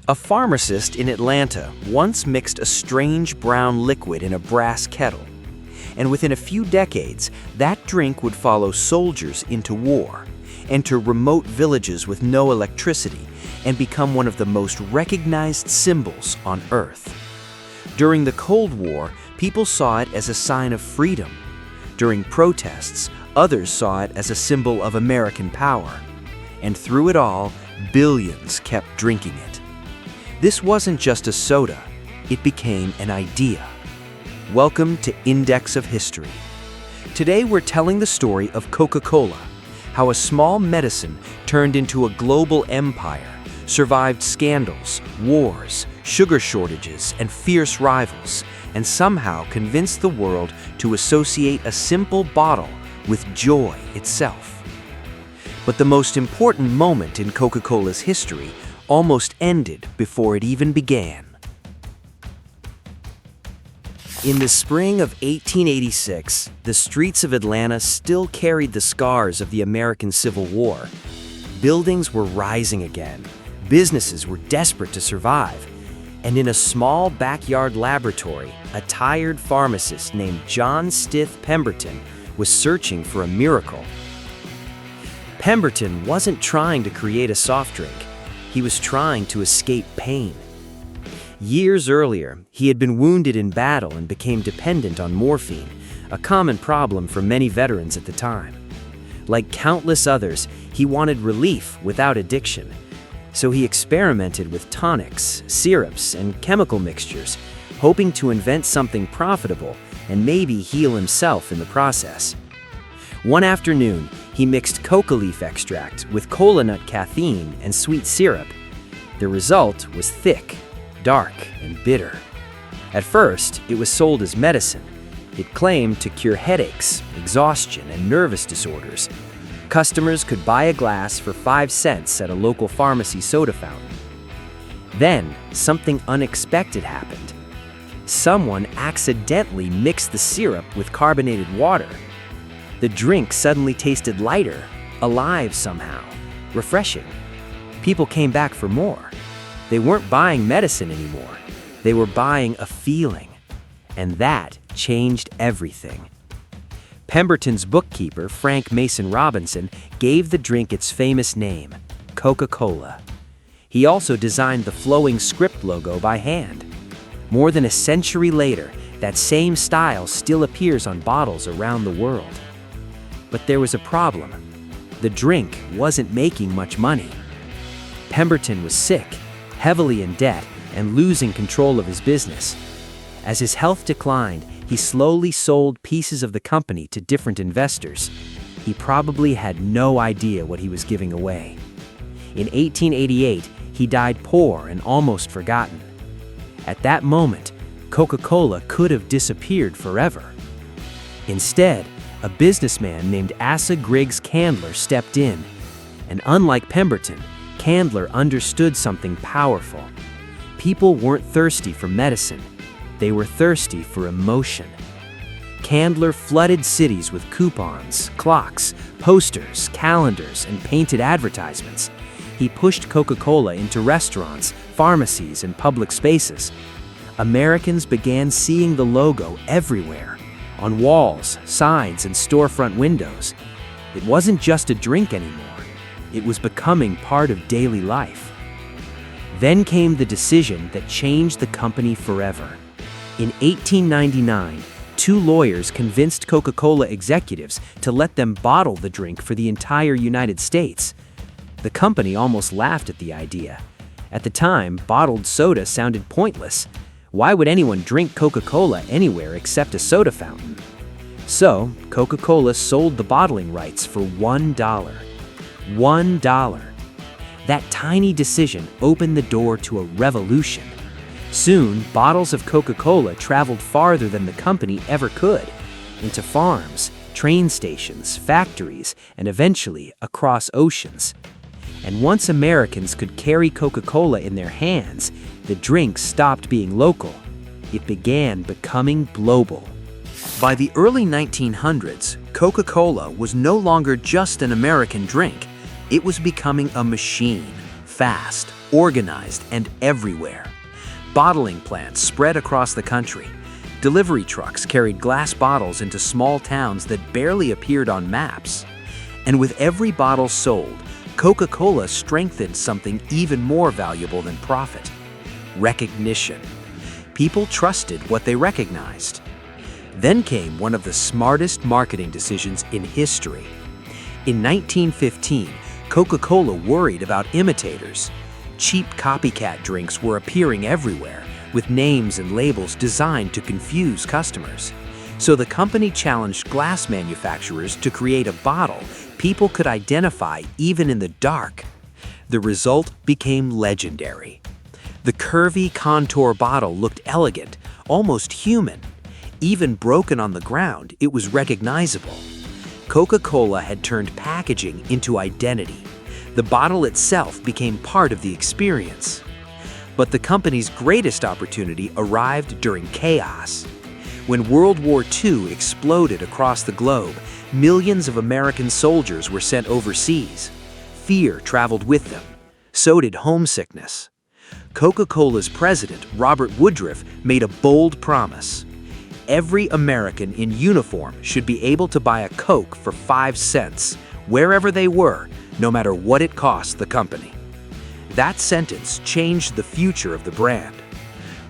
A pharmacist in Atlanta once mixed a strange brown liquid in a brass kettle, and within a few decades, that drink would follow soldiers into war, enter remote villages with no electricity, and become one of the most recognized symbols on Earth. During the Cold War, people saw it as a sign of freedom. During protests, others saw it as a symbol of American power. And through it all, billions kept drinking it. This wasn't just a soda, it became an idea. Welcome to Index of History. Today we're telling the story of Coca-Cola, how a small medicine turned into a global empire, survived scandals, wars, sugar shortages, and fierce rivals, and somehow convinced the world to associate a simple bottle with joy itself. But the most important moment in Coca-Cola's history almost ended before it even began. In the spring of 1886, the streets of Atlanta still carried the scars of the American Civil War. Buildings were rising again, businesses were desperate to survive, and in a small backyard laboratory, a tired pharmacist named John Stith Pemberton was searching for a miracle. Pemberton wasn't trying to create a soft drink. He was trying to escape pain. Years earlier, he had been wounded in battle and became dependent on morphine, a common problem for many veterans at the time. Like countless others, he wanted relief without addiction. So he experimented with tonics, syrups, and chemical mixtures, hoping to invent something profitable and maybe heal himself in the process. One afternoon, he mixed coca leaf extract with cola nut caffeine and sweet syrup. The result was thick, dark, and bitter. At first, it was sold as medicine. It claimed to cure headaches, exhaustion, and nervous disorders. Customers could buy a glass for 5 cents at a local pharmacy soda fountain. Then, something unexpected happened. Someone accidentally mixed the syrup with carbonated water. The drink suddenly tasted lighter, alive somehow, refreshing. People came back for more. They weren't buying medicine anymore. They were buying a feeling. And that changed everything. Pemberton's bookkeeper, Frank Mason Robinson, gave the drink its famous name, Coca-Cola. He also designed the flowing script logo by hand. More than a century later, that same style still appears on bottles around the world. But there was a problem. The drink wasn't making much money. Pemberton was sick, heavily in debt, and losing control of his business. As his health declined, he slowly sold pieces of the company to different investors. He probably had no idea what he was giving away. In 1888, he died poor and almost forgotten. At that moment, Coca-Cola could have disappeared forever. Instead, a businessman named Asa Griggs Candler stepped in. And unlike Pemberton, Candler understood something powerful. People weren't thirsty for medicine. They were thirsty for emotion. Candler flooded cities with coupons, clocks, posters, calendars, and painted advertisements. He pushed Coca-Cola into restaurants, pharmacies, and public spaces. Americans began seeing the logo everywhere, on walls, signs, and storefront windows. It wasn't just a drink anymore. It was becoming part of daily life. Then came the decision that changed the company forever. In 1899, 2 lawyers convinced Coca-Cola executives to let them bottle the drink for the entire United States. The company almost laughed at the idea. At the time, bottled soda sounded pointless. Why would anyone drink Coca-Cola anywhere except a soda fountain? So, Coca-Cola sold the bottling rights for $1. $1. That tiny decision opened the door to a revolution. Soon, bottles of Coca-Cola traveled farther than the company ever could, into farms, train stations, factories, and eventually across oceans. And once Americans could carry Coca-Cola in their hands, the drink stopped being local. It began becoming global. By the early 1900s, Coca-Cola was no longer just an American drink. It was becoming a machine, fast, organized and everywhere. Bottling plants spread across the country. Delivery trucks carried glass bottles into small towns that barely appeared on maps. And with every bottle sold, Coca-Cola strengthened something even more valuable than profit: recognition. People trusted what they recognized. Then came one of the smartest marketing decisions in history. In 1915, Coca-Cola worried about imitators. Cheap copycat drinks were appearing everywhere, with names and labels designed to confuse customers. So the company challenged glass manufacturers to create a bottle people could identify even in the dark. The result became legendary. The curvy contour bottle looked elegant, almost human. Even broken on the ground, it was recognizable. Coca-Cola had turned packaging into identity. The bottle itself became part of the experience. But the company's greatest opportunity arrived during chaos. When World War II exploded across the globe, millions of American soldiers were sent overseas. Fear traveled with them. So did homesickness. Coca-Cola's president, Robert Woodruff, made a bold promise. Every American in uniform should be able to buy a Coke for 5 cents, wherever they were, no matter what it cost the company. That sentence changed the future of the brand.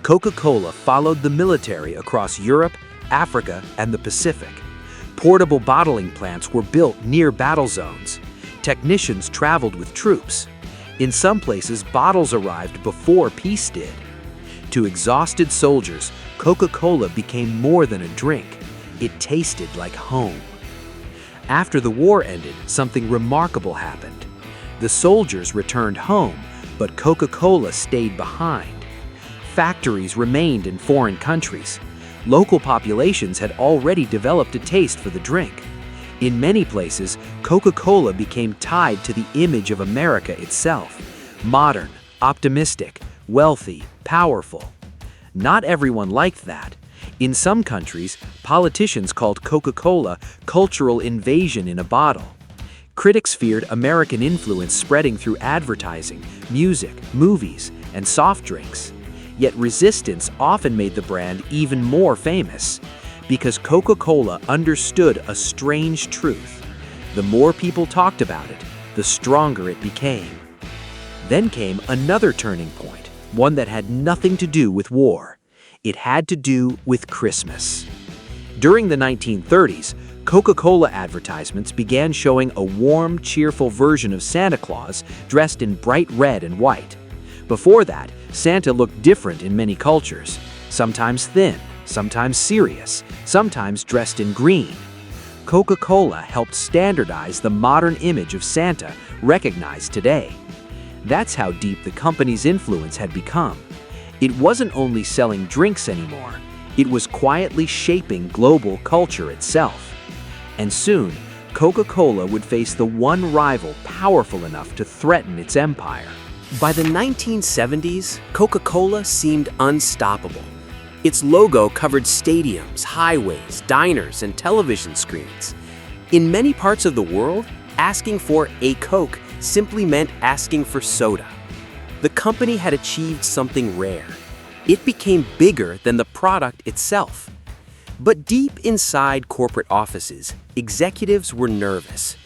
Coca-Cola followed the military across Europe, Africa, and the Pacific. Portable bottling plants were built near battle zones. Technicians traveled with troops. In some places, bottles arrived before peace did. To exhausted soldiers, Coca-Cola became more than a drink. It tasted like home. After the war ended, something remarkable happened. The soldiers returned home, but Coca-Cola stayed behind. Factories remained in foreign countries. Local populations had already developed a taste for the drink. In many places, Coca-Cola became tied to the image of America itself: modern, optimistic, wealthy, powerful. Not everyone liked that. In some countries, politicians called Coca-Cola cultural invasion in a bottle. Critics feared American influence spreading through advertising, music, movies, and soft drinks. Yet resistance often made the brand even more famous, because Coca-Cola understood a strange truth. The more people talked about it, the stronger it became. Then came another turning point, one that had nothing to do with war. It had to do with Christmas. During the 1930s, Coca-Cola advertisements began showing a warm, cheerful version of Santa Claus dressed in bright red and white. Before that, Santa looked different in many cultures, sometimes thin, sometimes serious, sometimes dressed in green. Coca-Cola helped standardize the modern image of Santa recognized today. That's how deep the company's influence had become. It wasn't only selling drinks anymore, it was quietly shaping global culture itself. And soon, Coca-Cola would face the one rival powerful enough to threaten its empire. By the 1970s, Coca-Cola seemed unstoppable. Its logo covered stadiums, highways, diners, and television screens. In many parts of the world, asking for a Coke simply meant asking for soda. The company had achieved something rare. It became bigger than the product itself. But deep inside corporate offices, executives were nervous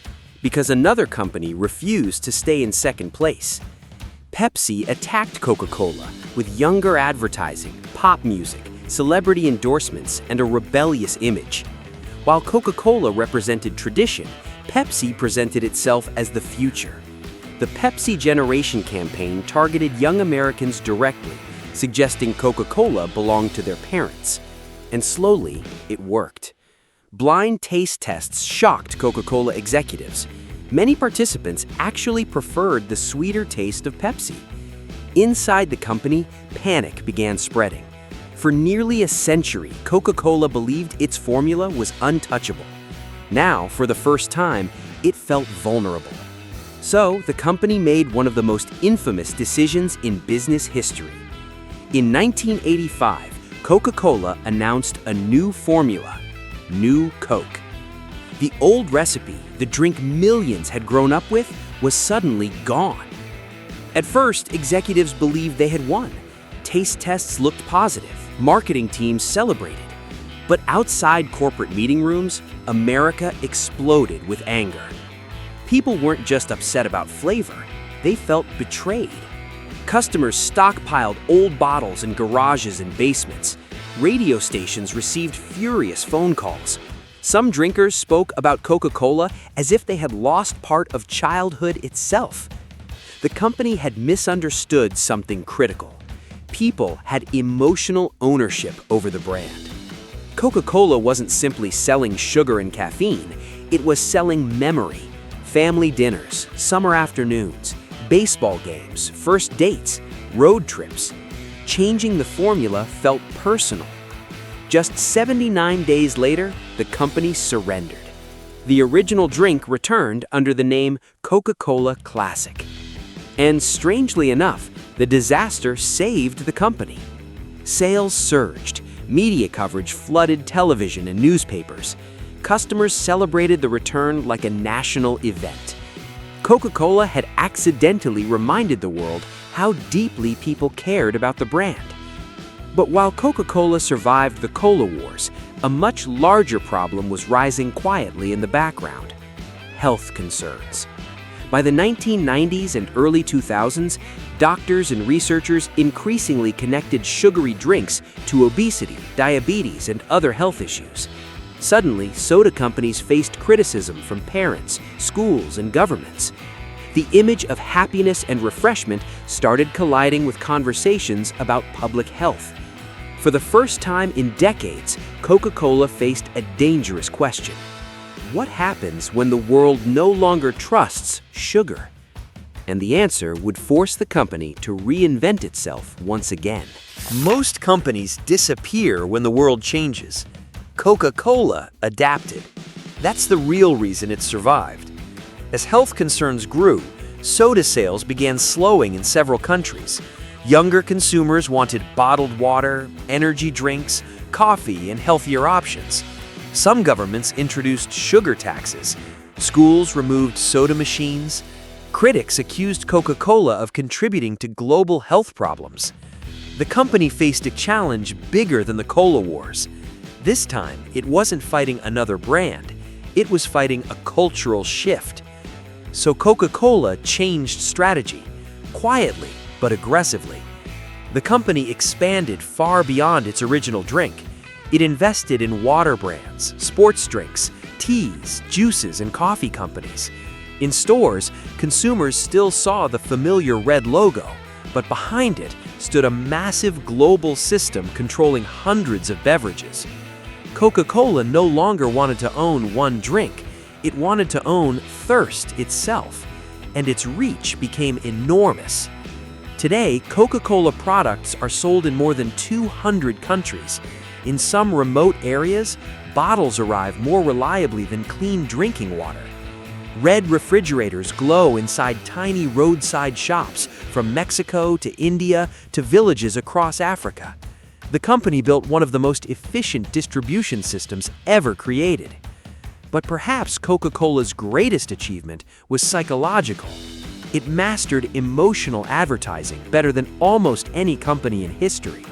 because another company refused to stay in second place. Pepsi attacked Coca-Cola with younger advertising, pop music, celebrity endorsements, and a rebellious image. While Coca-Cola represented tradition, Pepsi presented itself as the future. The Pepsi Generation campaign targeted young Americans directly, suggesting Coca-Cola belonged to their parents. And slowly, it worked. Blind taste tests shocked Coca-Cola executives. Many participants actually preferred the sweeter taste of Pepsi. Inside the company, panic began spreading. For nearly a century, Coca-Cola believed its formula was untouchable. Now, for the first time, it felt vulnerable. So, the company made one of the most infamous decisions in business history. In 1985, Coca-Cola announced a new formula: New Coke. The old recipe, the drink millions had grown up with, was suddenly gone. At first, executives believed they had won. Taste tests looked positive, marketing teams celebrated. But outside corporate meeting rooms, America exploded with anger. People weren't just upset about flavor, they felt betrayed. Customers stockpiled old bottles in garages and basements. Radio stations received furious phone calls. Some drinkers spoke about Coca-Cola as if they had lost part of childhood itself. The company had misunderstood something critical. People had emotional ownership over the brand. Coca-Cola wasn't simply selling sugar and caffeine, it was selling memory. Family dinners, summer afternoons, baseball games, first dates, road trips. Changing the formula felt personal. Just 79 days later, the company surrendered. The original drink returned under the name Coca-Cola Classic. And strangely enough, the disaster saved the company. Sales surged. Media coverage flooded television and newspapers. Customers celebrated the return like a national event. Coca-Cola had accidentally reminded the world how deeply people cared about the brand. But while Coca-Cola survived the Cola Wars, a much larger problem was rising quietly in the background: health concerns. By the 1990s and early 2000s, doctors and researchers increasingly connected sugary drinks to obesity, diabetes, and other health issues. Suddenly, soda companies faced criticism from parents, schools, and governments. The image of happiness and refreshment started colliding with conversations about public health. For the first time in decades, Coca-Cola faced a dangerous question. What happens when the world no longer trusts sugar? And the answer would force the company to reinvent itself once again. Most companies disappear when the world changes. Coca-Cola adapted. That's the real reason it survived. As health concerns grew, soda sales began slowing in several countries. Younger consumers wanted bottled water, energy drinks, coffee, and healthier options. Some governments introduced sugar taxes. Schools removed soda machines. Critics accused Coca-Cola of contributing to global health problems. The company faced a challenge bigger than the Cola Wars. This time, it wasn't fighting another brand. It was fighting a cultural shift. So Coca-Cola changed strategy, quietly but aggressively. The company expanded far beyond its original drink. It invested in water brands, sports drinks, teas, juices, and coffee companies. In stores, consumers still saw the familiar red logo, but behind it stood a massive global system controlling hundreds of beverages. Coca-Cola no longer wanted to own one drink. It wanted to own thirst itself, and its reach became enormous. Today, Coca-Cola products are sold in more than 200 countries. In some remote areas, bottles arrive more reliably than clean drinking water. Red refrigerators glow inside tiny roadside shops from Mexico to India to villages across Africa. The company built one of the most efficient distribution systems ever created. But perhaps Coca-Cola's greatest achievement was psychological. It mastered emotional advertising better than almost any company in history.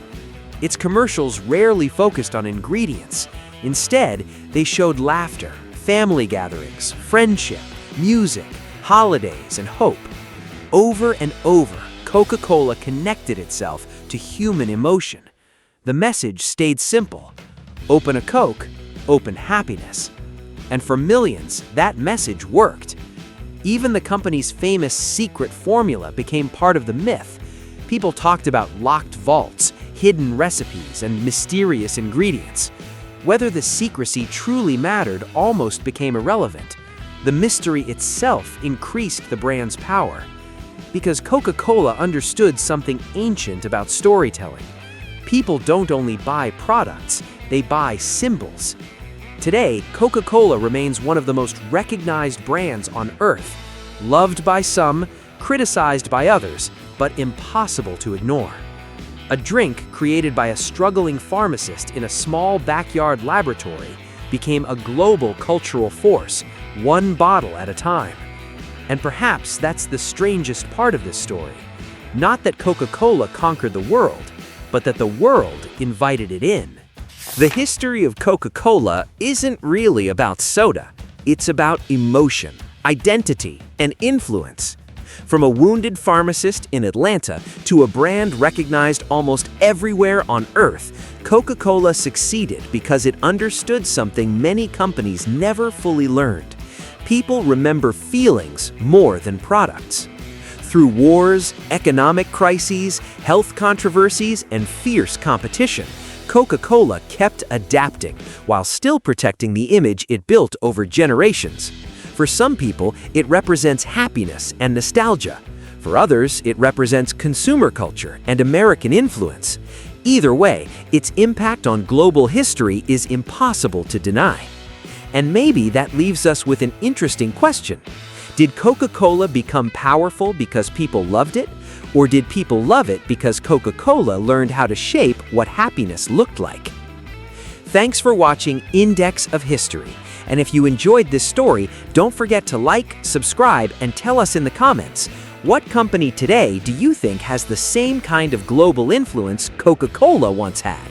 Its commercials rarely focused on ingredients. Instead, they showed laughter, family gatherings, friendship, music, holidays, and hope. Over and over, Coca-Cola connected itself to human emotion. The message stayed simple: open a Coke, open happiness. And for millions, that message worked. Even the company's famous secret formula became part of the myth. People talked about locked vaults, hidden recipes, and mysterious ingredients. Whether the secrecy truly mattered almost became irrelevant. The mystery itself increased the brand's power. Because Coca-Cola understood something ancient about storytelling. People don't only buy products, they buy symbols. Today, Coca-Cola remains one of the most recognized brands on Earth, loved by some, criticized by others, but impossible to ignore. A drink created by a struggling pharmacist in a small backyard laboratory became a global cultural force, one bottle at a time. And perhaps that's the strangest part of this story. Not that Coca-Cola conquered the world, but that the world invited it in. The history of Coca-Cola isn't really about soda. It's about emotion, identity, and influence. From a wounded pharmacist in Atlanta to a brand recognized almost everywhere on Earth, Coca-Cola succeeded because it understood something many companies never fully learned. People remember feelings more than products. Through wars, economic crises, health controversies, and fierce competition, Coca-Cola kept adapting while still protecting the image it built over generations. For some people, it represents happiness and nostalgia. For others, it represents consumer culture and American influence. Either way, its impact on global history is impossible to deny. And maybe that leaves us with an interesting question. Did Coca-Cola become powerful because people loved it? Or did people love it because Coca-Cola learned how to shape what happiness looked like? Thanks for watching Index of History. And if you enjoyed this story, don't forget to like, subscribe, and tell us in the comments, what company today do you think has the same kind of global influence Coca-Cola once had?